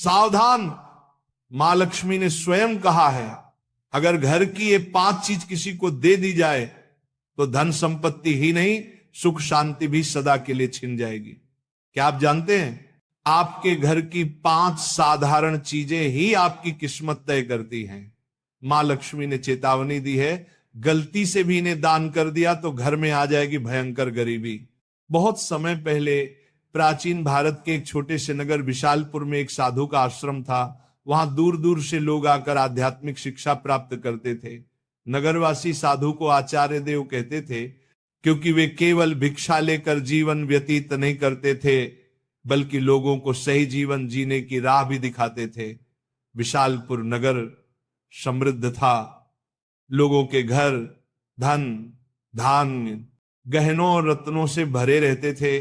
सावधान, मां लक्ष्मी ने स्वयं कहा है, अगर घर की ये 5 चीज किसी को दे दी जाए तो धन संपत्ति ही नहीं, सुख शांति भी सदा के लिए छिन जाएगी। क्या आप जानते हैं, आपके घर की 5 साधारण चीजें ही आपकी किस्मत तय करती हैं। मां लक्ष्मी ने चेतावनी दी है, गलती से भी इन्हें दान कर दिया तो घर में आ जाएगी भयंकर गरीबी। बहुत समय पहले प्राचीन भारत के एक छोटे से नगर विशालपुर में एक साधु का आश्रम था। वहां दूर दूर से लोग आकर आध्यात्मिक शिक्षा प्राप्त करते थे। नगरवासी साधु को आचार्य देव कहते थे, क्योंकि वे केवल भिक्षा लेकर जीवन व्यतीत नहीं करते थे, बल्कि लोगों को सही जीवन जीने की राह भी दिखाते थे। विशालपुर नगर समृद्ध था, लोगों के घर धन धान्य गहनों और रत्नों से भरे रहते थे।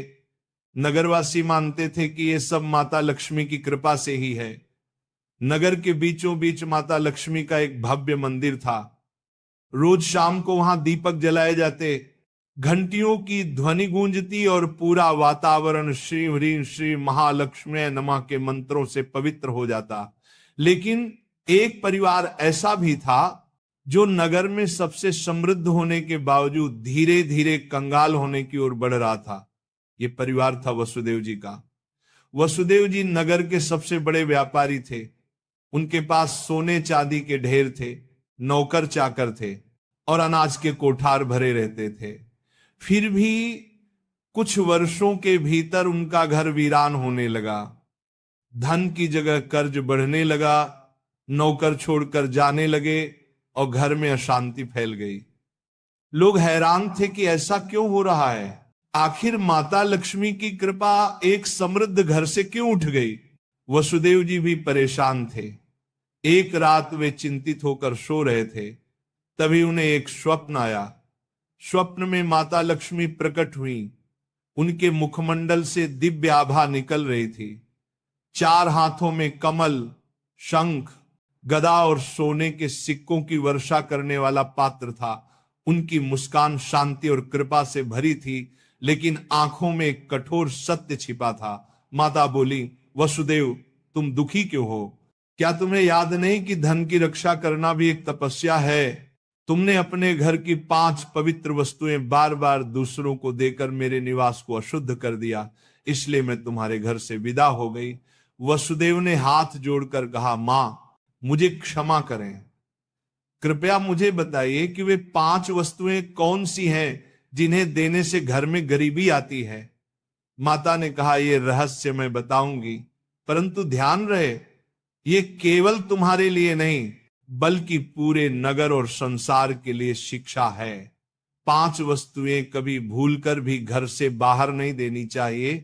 नगरवासी मानते थे कि यह सब माता लक्ष्मी की कृपा से ही है। नगर के बीचों बीच माता लक्ष्मी का एक भव्य मंदिर था। रोज शाम को वहां दीपक जलाए जाते, घंटियों की ध्वनि गूंजती और पूरा वातावरण श्री ह्रीं श्री महालक्ष्मी नमः के मंत्रों से पवित्र हो जाता। लेकिन एक परिवार ऐसा भी था जो नगर में सबसे समृद्ध होने के बावजूद धीरे धीरे कंगाल होने की ओर बढ़ रहा था। यह परिवार था वसुदेव जी का। वसुदेव जी नगर के सबसे बड़े व्यापारी थे। उनके पास सोने चांदी के ढेर थे, नौकर चाकर थे और अनाज के कोठार भरे रहते थे। फिर भी कुछ वर्षों के भीतर उनका घर वीरान होने लगा। धन की जगह कर्ज बढ़ने लगा, नौकर छोड़कर जाने लगे और घर में अशांति फैल गई। लोग हैरान थे कि ऐसा क्यों हो रहा है, आखिर माता लक्ष्मी की कृपा एक समृद्ध घर से क्यों उठ गई। वसुदेव जी भी परेशान थे। एक रात वे चिंतित होकर सो रहे थे, तभी उन्हें एक स्वप्न आया। स्वप्न में माता लक्ष्मी प्रकट हुई। उनके मुखमंडल से दिव्य आभा निकल रही थी। 4 हाथों में कमल, शंख, गदा और सोने के सिक्कों की वर्षा करने वाला पात्र था। उनकी मुस्कान शांति और कृपा से भरी थी, लेकिन आंखों में एक कठोर सत्य छिपा था। माता बोली, वसुदेव तुम दुखी क्यों हो? क्या तुम्हें याद नहीं कि धन की रक्षा करना भी एक तपस्या है? तुमने अपने घर की 5 पवित्र वस्तुएं बार बार दूसरों को देकर मेरे निवास को अशुद्ध कर दिया, इसलिए मैं तुम्हारे घर से विदा हो गई। वसुदेव ने हाथ जोड़कर कहा, मां मुझे क्षमा करें, कृपया मुझे बताइए कि वे 5 वस्तुएं कौन सी हैं जिन्हें देने से घर में गरीबी आती है। माता ने कहा, यह रहस्य मैं बताऊंगी, परंतु ध्यान रहे ये केवल तुम्हारे लिए नहीं बल्कि पूरे नगर और संसार के लिए शिक्षा है। 5 वस्तुएं कभी भूलकर भी घर से बाहर नहीं देनी चाहिए,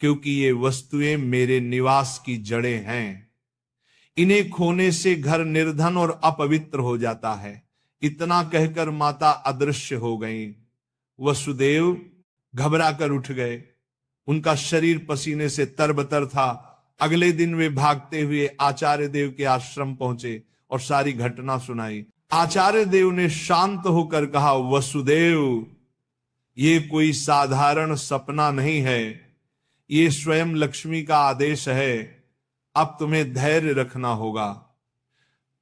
क्योंकि ये वस्तुएं मेरे निवास की जड़ें हैं। इन्हें खोने से घर निर्धन और अपवित्र हो जाता है। इतना कहकर माता अदृश्य हो गईं। वसुदेव घबरा कर उठ गए। उनका शरीर पसीने से तरबतर था। अगले दिन वे भागते हुए आचार्य देव के आश्रम पहुंचे और सारी घटना सुनाई। आचार्य देव ने शांत होकर कहा, वसुदेव ये कोई साधारण सपना नहीं है, ये स्वयं लक्ष्मी का आदेश है। अब तुम्हें धैर्य रखना होगा।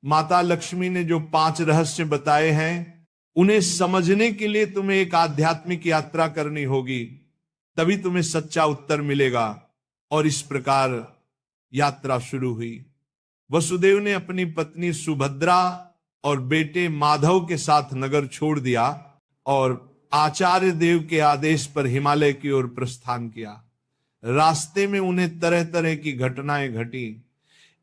माता लक्ष्मी ने जो 5 रहस्य बताए हैं उन्हें समझने के लिए तुम्हें एक आध्यात्मिक यात्रा करनी होगी, तभी तुम्हें सच्चा उत्तर मिलेगा। और इस प्रकार यात्रा शुरू हुई। वसुदेव ने अपनी पत्नी सुभद्रा और बेटे माधव के साथ नगर छोड़ दिया और आचार्य देव के आदेश पर हिमालय की ओर प्रस्थान किया। रास्ते में उन्हें तरह तरह की घटनाएं घटी।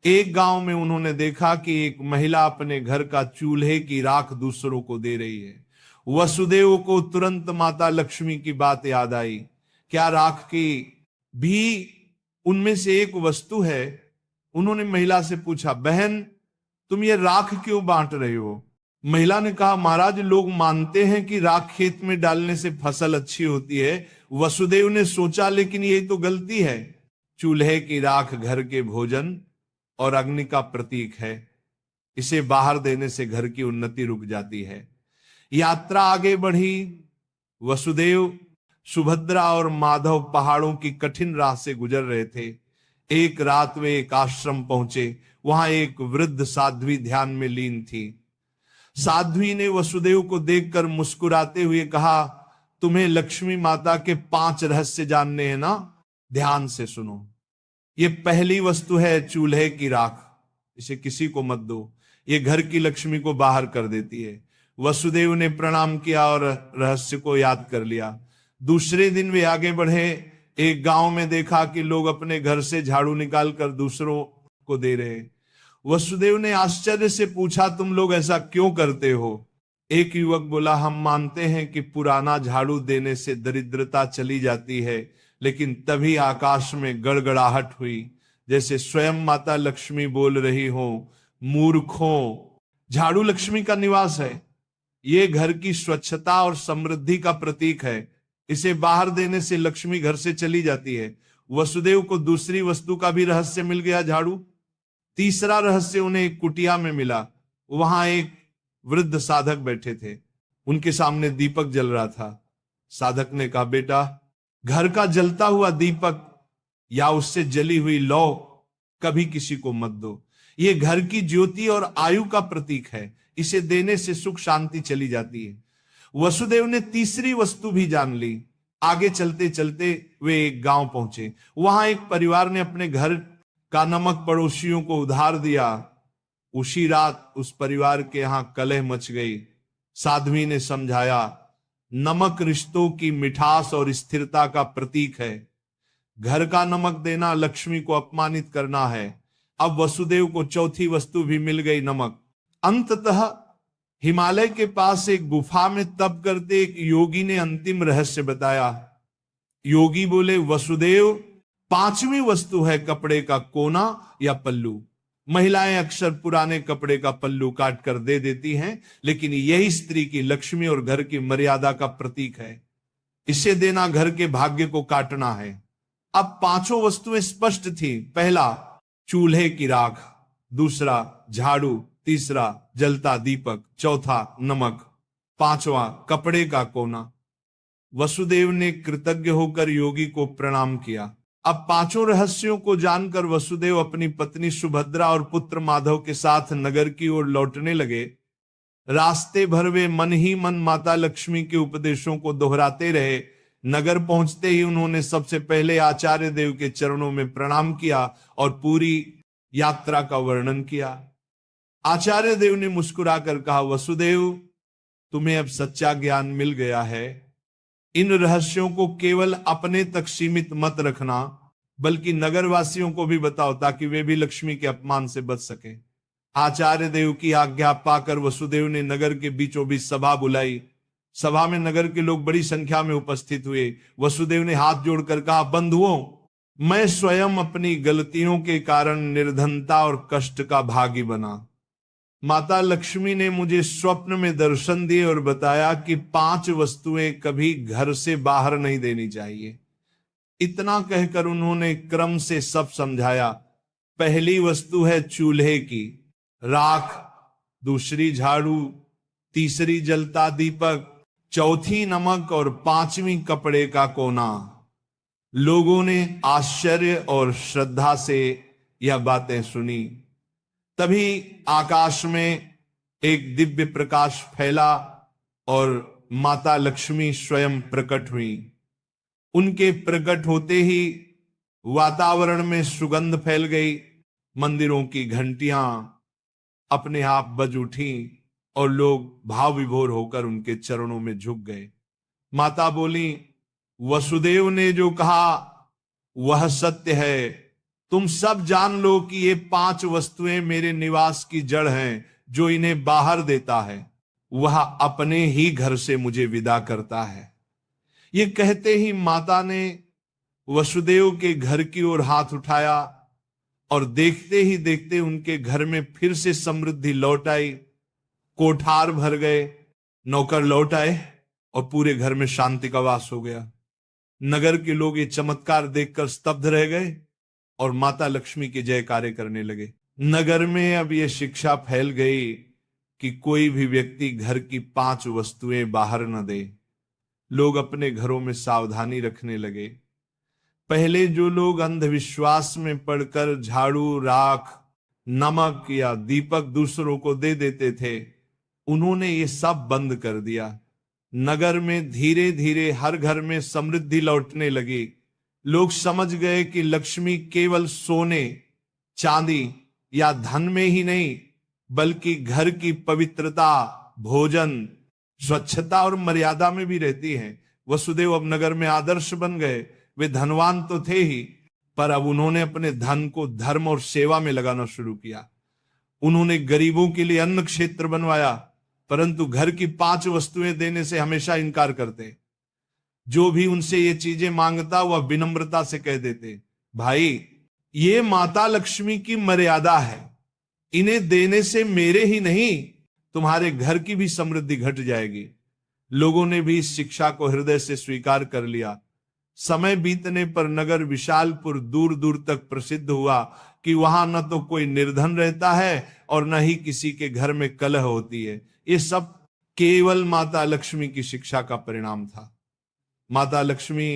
एक गांव में उन्होंने देखा कि एक महिला अपने घर का चूल्हे की राख दूसरों को दे रही है। वसुदेव को तुरंत माता लक्ष्मी की बात याद आई। क्या राख की भी उनमें से एक वस्तु है? उन्होंने महिला से पूछा, बहन तुम ये राख क्यों बांट रहे हो? महिला ने कहा, महाराज लोग मानते हैं कि राख खेत में डालने से फसल अच्छी होती है। वसुदेव ने सोचा, लेकिन यही तो गलती है। चूल्हे की राख घर के भोजन और अग्नि का प्रतीक है। इसे बाहर देने से घर की उन्नति रुक जाती है। यात्रा आगे बढ़ी। वसुदेव, सुभद्रा और माधव पहाड़ों की कठिन राह से गुजर रहे थे। एक रात वे एक आश्रम पहुंचे। वहां एक वृद्ध साध्वी ध्यान में लीन थी। साध्वी ने वसुदेव को देखकर मुस्कुराते हुए कहा, तुम्हें लक्ष्मी माता के 5 रहस्य जानने हैं ना? ध्यान से सुनो। ये पहली वस्तु है चूल्हे की राख। इसे किसी को मत दो, ये घर की लक्ष्मी को बाहर कर देती है। वसुदेव ने प्रणाम किया और रहस्य को याद कर लिया। दूसरे दिन वे आगे बढ़े। एक गांव में देखा कि लोग अपने घर से झाड़ू निकालकर दूसरों को दे रहे। वसुदेव ने आश्चर्य से पूछा, तुम लोग ऐसा क्यों करते हो? एक युवक बोला, हम मानते हैं कि पुराना झाड़ू देने से दरिद्रता चली जाती है। लेकिन तभी आकाश में गड़गड़ाहट हुई, जैसे स्वयं माता लक्ष्मी बोल रही हो, मूर्खों, झाड़ू लक्ष्मी का निवास है। ये घर की स्वच्छता और समृद्धि का प्रतीक है। इसे बाहर देने से लक्ष्मी घर से चली जाती है। वसुदेव को दूसरी वस्तु का भी रहस्य मिल गया, झाड़ू। तीसरा रहस्य उन्हें एक कुटिया में मिला। वहां एक वृद्ध साधक बैठे थे। उनके सामने दीपक जल रहा था। साधक ने कहा, बेटा, घर का जलता हुआ दीपक या उससे जली हुई लौ कभी किसी को मत दो। ये घर की ज्योति और आयु का प्रतीक है। इसे देने से सुख शांति चली जाती है। वसुदेव ने तीसरी वस्तु भी जान ली। आगे चलते चलते वे एक गांव पहुंचे। वहां एक परिवार ने अपने घर का नमक पड़ोसियों को उधार दिया। उसी रात उस परिवार के यहां कलह मच गई। साध्वी ने समझाया, नमक रिश्तों की मिठास और स्थिरता का प्रतीक है। घर का नमक देना लक्ष्मी को अपमानित करना है। अब वसुदेव को चौथी वस्तु भी मिल गई, नमक। अंततः हिमालय के पास एक गुफा में तप करते एक योगी ने अंतिम रहस्य बताया। योगी बोले, वसुदेव, 5वीं वस्तु है कपड़े का कोना या पल्लू। महिलाएं अक्सर पुराने कपड़े का पल्लू काट कर दे देती हैं, लेकिन यही स्त्री की लक्ष्मी और घर की मर्यादा का प्रतीक है। इसे देना घर के भाग्य को काटना है। अब 5 वस्तुएं स्पष्ट थी। पहला, चूल्हे की राख। दूसरा, झाड़ू। तीसरा, जलता दीपक। चौथा, नमक। 5वां, कपड़े का कोना। वसुदेव ने कृतज्ञ होकर योगी को प्रणाम किया। अब 5 रहस्यों को जानकर वसुदेव अपनी पत्नी सुभद्रा और पुत्र माधव के साथ नगर की ओर लौटने लगे। रास्ते भर वे मन ही मन माता लक्ष्मी के उपदेशों को दोहराते रहे। नगर पहुंचते ही उन्होंने सबसे पहले आचार्य देव के चरणों में प्रणाम किया और पूरी यात्रा का वर्णन किया। आचार्य देव ने मुस्कुराकर कहा, वसुदेव, तुम्हें अब सच्चा ज्ञान मिल गया है। इन रहस्यों को केवल अपने तक सीमित मत रखना, बल्कि नगरवासियों को भी बताओ, ताकि वे भी लक्ष्मी के अपमान से बच सके। आचार्य देव की आज्ञा पाकर वसुदेव ने नगर के बीचों बीच सभा बुलाई। सभा में नगर के लोग बड़ी संख्या में उपस्थित हुए। वसुदेव ने हाथ जोड़कर कहा, बंधुओं, मैं स्वयं अपनी गलतियों के कारण निर्धनता और कष्ट का भागी बना। माता लक्ष्मी ने मुझे स्वप्न में दर्शन दिए और बताया कि 5 वस्तुएं कभी घर से बाहर नहीं देनी चाहिए। इतना कहकर उन्होंने क्रम से सब समझाया। पहली वस्तु है चूल्हे की राख, दूसरी झाड़ू, तीसरी जलता दीपक, चौथी नमक और 5वीं कपड़े का कोना। लोगों ने आश्चर्य और श्रद्धा से यह बातें सुनी। तभी आकाश में एक दिव्य प्रकाश फैला और माता लक्ष्मी स्वयं प्रकट हुई। उनके प्रकट होते ही वातावरण में सुगंध फैल गई। मंदिरों की घंटियां अपने आप बज उठी और लोग भाव विभोर होकर उनके चरणों में झुक गए। माता बोली, वसुदेव ने जो कहा वह सत्य है। तुम सब जान लो कि ये 5 वस्तुएं मेरे निवास की जड़ हैं। जो इन्हें बाहर देता है वह अपने ही घर से मुझे विदा करता है। ये कहते ही माता ने वसुदेव के घर की ओर हाथ उठाया और देखते ही देखते उनके घर में फिर से समृद्धि लौट आई। कोठार भर गए, नौकर लौट आए और पूरे घर में शांति का वास हो गया। नगर के लोग ये चमत्कार देखकर स्तब्ध रह गए और माता लक्ष्मी के जयकारे करने लगे। नगर में अब यह शिक्षा फैल गई कि कोई भी व्यक्ति घर की 5 वस्तुएं बाहर न दे। लोग अपने घरों में सावधानी रखने लगे। पहले जो लोग अंधविश्वास में पड़कर झाड़ू, राख, नमक या दीपक दूसरों को दे देते थे, उन्होंने ये सब बंद कर दिया। नगर में धीरे धीरे हर घर में समृद्धि लौटने लगी। लोग समझ गए कि लक्ष्मी केवल सोने, चांदी या धन में ही नहीं, बल्कि घर की पवित्रता, भोजन, स्वच्छता और मर्यादा में भी रहती है। वसुदेव अब नगर में आदर्श बन गए। वे धनवान तो थे ही, पर अब उन्होंने अपने धन को धर्म और सेवा में लगाना शुरू किया। उन्होंने गरीबों के लिए अन्न क्षेत्र बनवाया, परंतु घर की 5 वस्तुएं देने से हमेशा इनकार करते। जो भी उनसे ये चीजें मांगता वह विनम्रता से कह देते, भाई ये माता लक्ष्मी की मर्यादा है, इन्हें देने से मेरे ही नहीं तुम्हारे घर की भी समृद्धि घट जाएगी। लोगों ने भी इस शिक्षा को हृदय से स्वीकार कर लिया। समय बीतने पर नगर विशालपुर दूर दूर तक प्रसिद्ध हुआ कि वहां न तो कोई निर्धन रहता है और न ही किसी के घर में कलह होती है। ये सब केवल माता लक्ष्मी की शिक्षा का परिणाम था। माता लक्ष्मी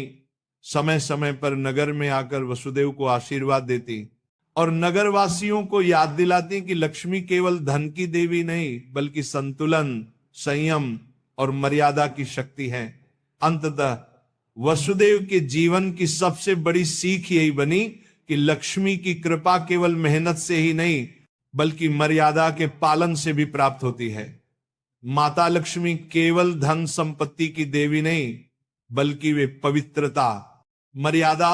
समय समय पर नगर में आकर वसुदेव को आशीर्वाद देती और नगरवासियों को याद दिलाती कि लक्ष्मी केवल धन की देवी नहीं, बल्कि संतुलन, संयम और मर्यादा की शक्ति है। अंततः वसुदेव के जीवन की सबसे बड़ी सीख यही बनी कि लक्ष्मी की कृपा केवल मेहनत से ही नहीं, बल्कि मर्यादा के पालन से भी प्राप्त होती है। माता लक्ष्मी केवल धन संपत्ति की देवी नहीं, बल्कि वे पवित्रता, मर्यादा